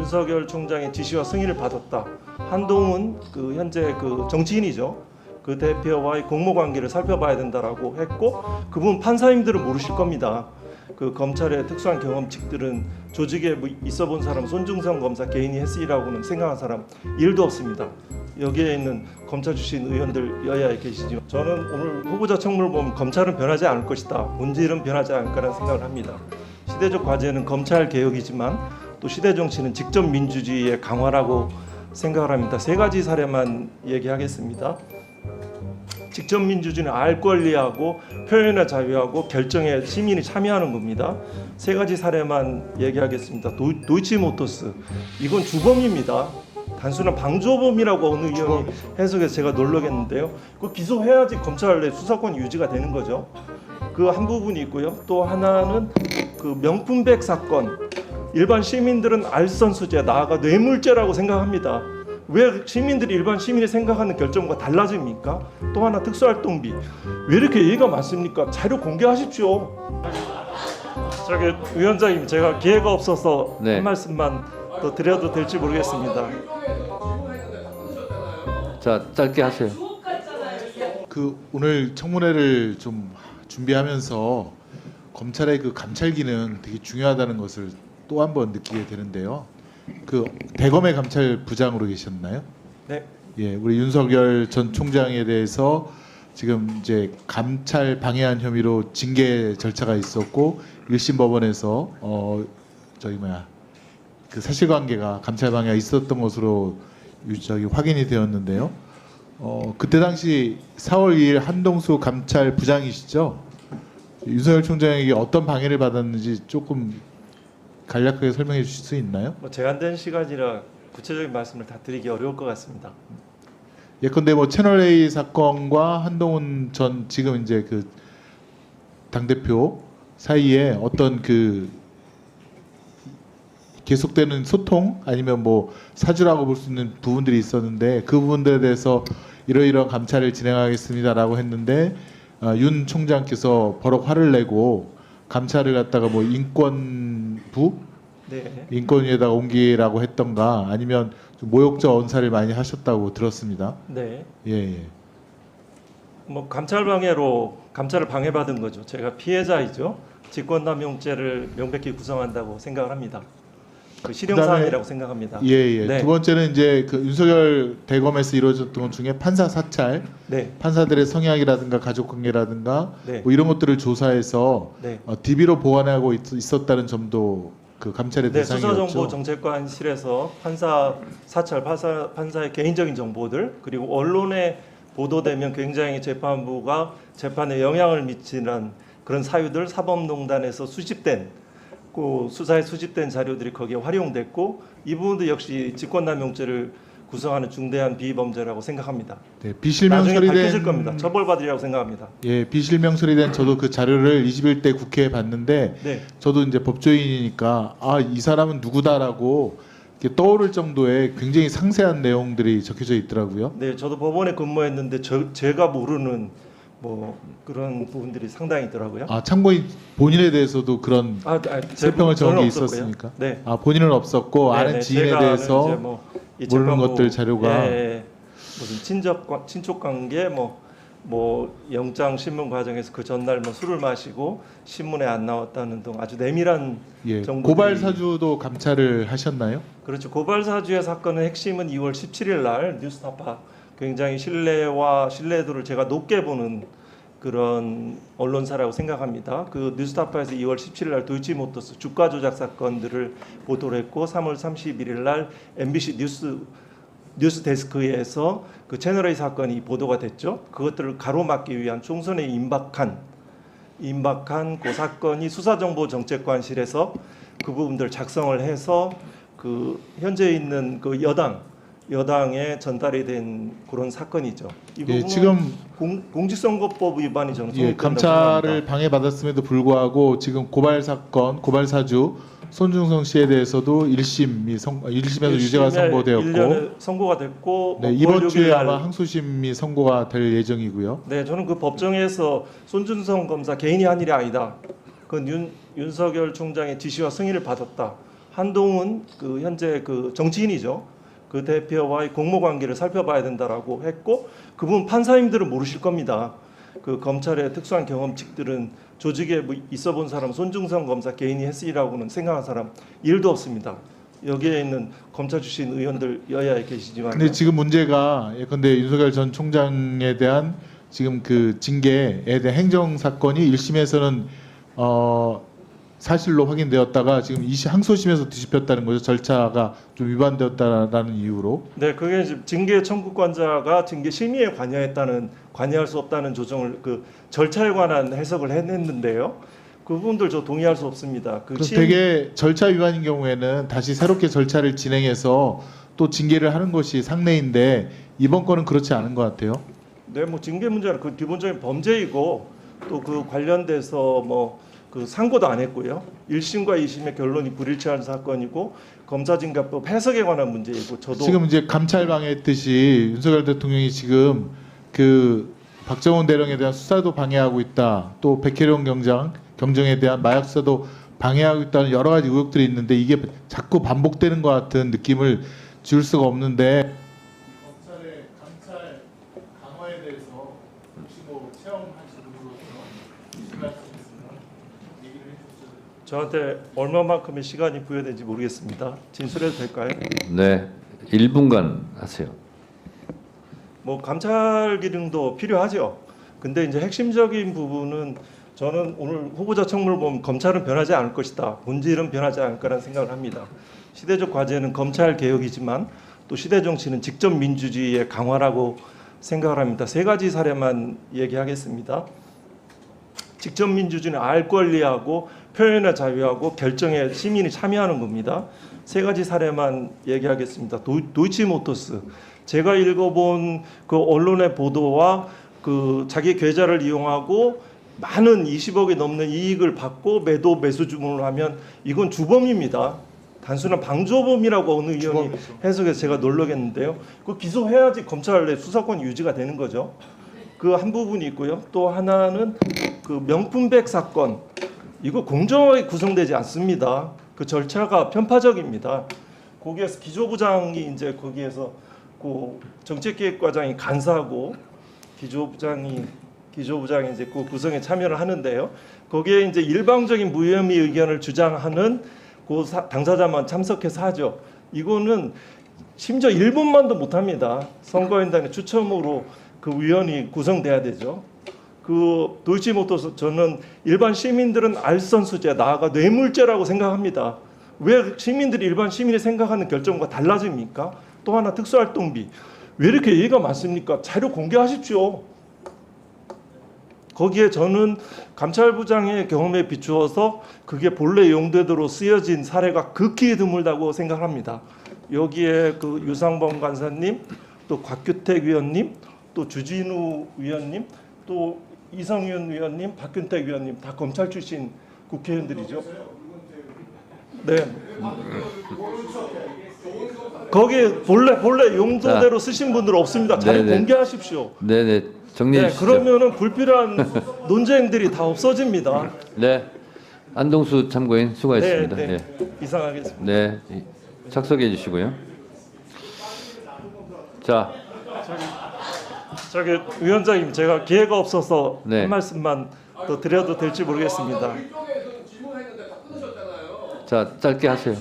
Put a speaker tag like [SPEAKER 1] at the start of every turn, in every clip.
[SPEAKER 1] 윤석열 총장의 지시와 승인을 받았다. 한동훈 현재 정치인이죠. 그 대표와의 공모 관계를 살펴봐야 된다라고 했고, 그분 판사님들은 모르실 겁니다. 그 검찰의 특수한 경험칙들은 조직에 있어본 사람 손중성 검사 개인이 했으리라고는 생각한 사람 1도 없습니다. 여기에 있는 검찰 출신 의원들 여야에 계시죠. 저는 오늘 후보자 청문을 보면 검찰은 변하지 않을 것이다, 본질은 변하지 않을 거라는 생각을 합니다. 시대적 과제는 검찰 개혁이지만 또 시대 정치는 직접 민주주의의 강화라고 생각을 합니다. 세 가지 사례만 얘기하겠습니다. 직접 민주주의는 알 권리하고 표현의 자유하고 결정에 시민이 참여하는 겁니다. 세 가지 사례만 얘기하겠습니다. 도이치모터스, 이건 주범입니다. 단순한 방조범이라고 어느 의원이 해석해서 제가 놀라겠는데요. 그 기소해야지 검찰 내 수사권 유지가 되는 거죠. 그 한 부분이 있고요. 또 하나는 그 명품백 사건, 일반 시민들은 알선수재, 나아가 뇌물죄라고 생각합니다. 왜 시민들이 일반 시민이 생각하는 결정과 달라집니까? 또 하나 특수활동비, 왜 이렇게 얘기가 많습니까? 자료 공개하십시오. 저기 위원장님, 제가 기회가 없어서
[SPEAKER 2] 네.
[SPEAKER 1] 한 말씀만 더 드려도 될지 모르겠습니다.
[SPEAKER 2] 자, 짧게 하세요.
[SPEAKER 3] 그 오늘 청문회를 좀 준비하면서 검찰의 그 감찰 기능 되게 중요하다는 것을 또 한 번 느끼게 되는데요. 그 대검의 감찰부장으로 계셨나요?
[SPEAKER 1] 네.
[SPEAKER 3] 예, 우리 윤석열 전 총장에 대해서 지금 이제 감찰 방해한 혐의로 징계 절차가 있었고 1심 법원에서 그 사실관계가 감찰 방해가 있었던 것으로 확인이 되었는데요. 그때 당시 4월 2일 한동수 감찰부장이시죠? 윤석열 총장에게 어떤 방해를 받았는지 조금 간략하게 설명해 주실 수 있나요?
[SPEAKER 1] 제한된 시간이라 구체적인 말씀을 다 드리기 어려울 것 같습니다.
[SPEAKER 3] 예컨대 채널 A 사건과 한동훈 전 지금 이제 그 당대표 사이에 어떤 그 계속되는 소통 아니면 사주라고 볼 수 있는 부분들이 있었는데 그 부분들에 대해서 이러이러한 감찰을 진행하겠습니다라고 했는데 윤 총장께서 버럭 화를 내고 감찰을 갖다가 인권부,
[SPEAKER 1] 네.
[SPEAKER 3] 인권위에다가 옮기라고 했던가 아니면 좀 모욕적 언사를 많이 하셨다고 들었습니다.
[SPEAKER 1] 네.
[SPEAKER 3] 예.
[SPEAKER 1] 감찰 방해로 감찰을 방해받은 거죠. 제가 피해자이죠. 직권남용죄를 명백히 구성한다고 생각을 합니다. 그 실형 사안이라고 생각합니다.
[SPEAKER 3] 예.
[SPEAKER 1] 네.
[SPEAKER 3] 두 번째는 이제 그 윤석열 대검에서 이루어졌던 것 중에 판사 사찰,
[SPEAKER 1] 네.
[SPEAKER 3] 판사들의 성향이라든가 가족관계라든가
[SPEAKER 1] 네.
[SPEAKER 3] 이런 것들을 조사해서
[SPEAKER 1] 네.
[SPEAKER 3] DB로 보관하고 있었다는 점도 그 감찰의
[SPEAKER 1] 네,
[SPEAKER 3] 대상이었죠.
[SPEAKER 1] 수사정보정책관실에서 판사 사찰, 판사의 개인적인 정보들, 그리고 언론에 보도되면 굉장히 재판부가 재판에 영향을 미치는 그런 사유들, 사법농단에서 수집된 수사에 수집된 자료들이 거기에 활용됐고, 이 부분도 역시 직권남용죄를 구성하는 중대한 비범죄라고 생각합니다.
[SPEAKER 3] 네, 비실명
[SPEAKER 1] 나중에
[SPEAKER 3] 처리된
[SPEAKER 1] 밝혀질 겁니다. 처벌받으리라고 생각합니다.
[SPEAKER 3] 예, 비실명 처리된 저도 그 자료를 21대 국회에 봤는데
[SPEAKER 1] 네.
[SPEAKER 3] 저도 이제 법조인이니까 이 사람은 누구다라고 이렇게 떠오를 정도의 굉장히 상세한 내용들이 적혀져 있더라고요.
[SPEAKER 1] 네, 저도 법원에 근무했는데 제가 모르는 그런 부분들이 상당히 있더라고요.
[SPEAKER 3] 참고인 본인에 대해서도 그런 세평을 적은 게 있었습니까?
[SPEAKER 1] 네.
[SPEAKER 3] 본인은 없었고 아는 지인에 대해서
[SPEAKER 1] 이
[SPEAKER 3] 모르는
[SPEAKER 1] 재판부,
[SPEAKER 3] 것들 자료가
[SPEAKER 1] 무슨 친족 관계 영장 신문 과정에서 그 전날 술을 마시고 신문에 안 나왔다는 등 아주 내밀한 정보들이.
[SPEAKER 3] 고발 사주도 감찰을 하셨나요?
[SPEAKER 1] 그렇죠. 고발 사주의 사건의 핵심은 2월 17일 날 뉴스타파, 굉장히 신뢰도를 제가 높게 보는 그런 언론사라고 생각합니다. 그 뉴스타파에서 2월 17일 날 도이치모터스 주가 조작 사건들을 보도를 했고, 3월 31일 날 MBC 뉴스 데스크에서 그 채널 A 사건이 보도가 됐죠. 그것들을 가로막기 위한 총선에 임박한 그 사건이 수사정보정책관실에서 그 부분들 작성을 해서 그 현재 있는 그 여당에 전달이 된 그런 사건이죠. 이 부분은
[SPEAKER 3] 지금
[SPEAKER 1] 공직선거법 위반이 저는
[SPEAKER 3] 감찰을 방해받았음에도 불구하고 지금 고발 사건, 고발 사주 손중성 씨에 대해서도 1심에서 유죄가 선고되었고
[SPEAKER 1] 1년에 선고가 됐고,
[SPEAKER 3] 네, 이번 주에 아마 항소심이 선고가 될 예정이고요.
[SPEAKER 1] 네, 저는 그 법정에서 손준성 검사 개인이 한 일이 아니다. 그 윤석열 총장의 지시와 승인을 받았다. 한동훈 그 현재 그 정치인이죠. 그 대표와의 공모 관계를 살펴봐야 된다라고 했고 그분 판사님들은 모르실 겁니다. 그 검찰의 특수한 경험칙들은 조직에 뭐 있어 본 사람 손중성 검사 개인이 했으리라고는 생각한 사람 일도 없습니다. 여기에 있는 검찰 출신 의원들 여야에 계시지만
[SPEAKER 3] 근데 지금 문제가 예컨대 윤석열 전 총장에 대한 지금 그 징계에 대한 행정 사건이 1심에서는 사실로 확인되었다가 지금 항소심에서 뒤집혔다는 거죠. 절차가 좀 위반되었다라는 이유로.
[SPEAKER 1] 네, 그게 이제 징계 청구권자가 징계 심의에 관여할 수 없다는 조정을 그 절차에 관한 해석을 했는데요. 그 부분들 저 동의할 수 없습니다. 그
[SPEAKER 3] 그럼 되게 절차 위반인 경우에는 다시 새롭게 절차를 진행해서 또 징계를 하는 것이 상례인데 이번 건은 그렇지 않은 것 같아요.
[SPEAKER 1] 네, 뭐 징계 문제는 그 기본적인 범죄이고 또 그 관련돼서 뭐 그 상고도 안 했고요. 1심과 2심의 결론이 불일치한 사건이고 검사징계법 해석에 관한 문제이고 저도
[SPEAKER 3] 지금 이제 감찰 방해했듯이 윤석열 대통령이 지금 그 박정훈 대령에 대한 수사도 방해하고 있다. 또 백혜령 경정에 대한 마약 수사도 방해하고 있다는 여러 가지 의혹들이 있는데 이게 자꾸 반복되는 것 같은 느낌을 지울 수가 없는데 검찰의 감찰 강화에 대해서 혹시 뭐 체험하신 분으로서 얘기를 해주셔도
[SPEAKER 1] 저한테 얼마만큼의 시간이 부여된지 모르겠습니다. 진술해도 될까요?
[SPEAKER 2] 네, 1분간 하세요.
[SPEAKER 1] 뭐 감찰 기능도 필요하죠. 근데 이제 핵심적인 부분은 저는 오늘 후보자 청문을 보면 검찰은 변하지 않을 것이다. 본질은 변하지 않을 거라는 생각을 합니다. 시대적 과제는 검찰 개혁이지만 또 시대 정치는 직접 민주주의의 강화라고 생각을 합니다. 세 가지 사례만 얘기하겠습니다. 직접 민주주의는 알 권리하고 표현의 자유하고 결정에 시민이 참여하는 겁니다. 세 가지 사례만 얘기하겠습니다. 도이치모터스 제가 읽어본 그 언론의 보도와 그 자기 계좌를 이용하고 많은 20억이 넘는 이익을 받고 매수 주문을 하면 이건 주범입니다. 단순한 방조범이라고 어느 의원이 해석해서 제가 놀라겠는데요. 그 기소해야지 검찰 내 수사권 유지가 되는 거죠. 그 한 부분이 있고요. 또 하나는 그 명품백 사건 이거 공정하게 구성되지 않습니다. 그 절차가 편파적입니다. 거기에서 기조부장이 이제 거기에서 그 정책기획과장이 간사하고 기조부장이 이제 그 구성에 참여를 하는데요. 거기에 이제 일방적인 무혐의 의견을 주장하는 그 당사자만 참석해서 하죠. 이거는 심지어 1분만도 못합니다. 선거인단의 추첨으로 그 위원이 구성돼야 되죠. 그 도이치모터스 저는 일반 시민들은 알선수재 나아가 뇌물죄라고 생각합니다. 왜 시민들이 일반 시민이 생각하는 결정과 달라집니까? 또 하나 특수활동비 왜 이렇게 얘기가 많습니까? 자료 공개하십시오. 거기에 저는 감찰부장의 경험에 비추어서 그게 본래 용도대로 쓰여진 사례가 극히 드물다고 생각합니다. 여기에 그 유상범 간사님, 또 곽규택 위원님, 또 주진우 위원님, 또 이성윤 위원님, 박균택 위원님 다 검찰 출신 국회의원들이죠. 네. 거기에 본래 용도대로 쓰신 분들 없습니다. 자료
[SPEAKER 2] 네네.
[SPEAKER 1] 공개하십시오.
[SPEAKER 2] 네네, 정리해
[SPEAKER 1] 네,
[SPEAKER 2] 주시죠.
[SPEAKER 1] 그러면은 불필요한 논쟁들이 다 없어집니다.
[SPEAKER 2] 네, 안동수 참고인 수고하셨습니다.
[SPEAKER 1] 네,
[SPEAKER 2] 네,
[SPEAKER 1] 네. 이상하겠습니다.
[SPEAKER 2] 네, 착석해 주시고요. 자,
[SPEAKER 1] 저기 위원장님 제가 기회가 없어서
[SPEAKER 2] 네.
[SPEAKER 1] 한 말씀만 더 드려도 될지 모르겠습니다.
[SPEAKER 2] 자, 짧게 하세요.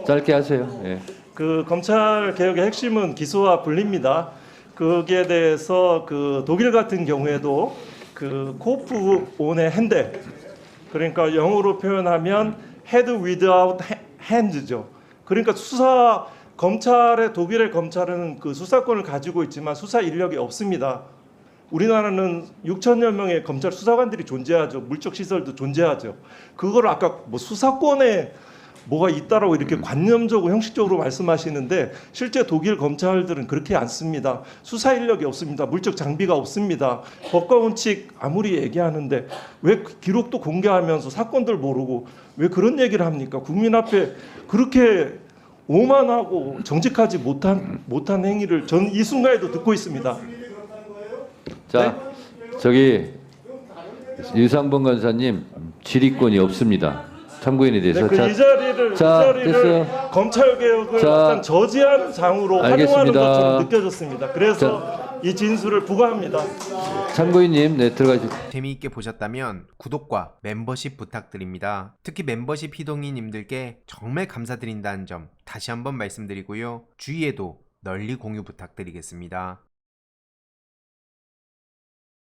[SPEAKER 2] 짧게 하세요. 예.
[SPEAKER 1] 그 검찰 개혁의 핵심은 기소와 분리입니다. 거기에 대해서 그 독일 같은 경우에도 그 코프 온의 핸드 그러니까 영어로 표현하면 head without hands죠. 그러니까 검찰의 독일의 검찰은 그 수사권을 가지고 있지만 수사 인력이 없습니다. 우리나라는 6천여 명의 검찰 수사관들이 존재하죠. 물적 시설도 존재하죠. 그걸 아까 뭐 수사권에 뭐가 있다라고 이렇게 관념적으로 형식적으로 말씀하시는데 실제 독일 검찰들은 그렇게 않습니다. 수사 인력이 없습니다. 물적 장비가 없습니다. 법과 원칙 아무리 얘기하는데 왜 기록도 공개하면서 사건들 모르고 왜 그런 얘기를 합니까? 국민 앞에 그렇게 오만하고 정직하지 못한 행위를 전 이 순간에도 듣고 있습니다.
[SPEAKER 2] 자, 저기 유상범 간사님 질의권이 없습니다. 참고인에 대해서.
[SPEAKER 1] 네, 그 이 자리를
[SPEAKER 2] 됐어요.
[SPEAKER 1] 검찰 개혁을
[SPEAKER 2] 자,
[SPEAKER 1] 약간 저지한 장으로
[SPEAKER 2] 알겠습니다.
[SPEAKER 1] 활용하는 것처럼 느껴졌습니다. 그래서 이 진술을 부과합니다.
[SPEAKER 2] 참고인님, 네, 들어가시죠.
[SPEAKER 4] 재미있게 보셨다면 구독과 멤버십 부탁드립니다. 특히 멤버십 희동이님들께 정말 감사드린다는 점 다시 한번 말씀드리고요. 주위에도 널리 공유 부탁드리겠습니다.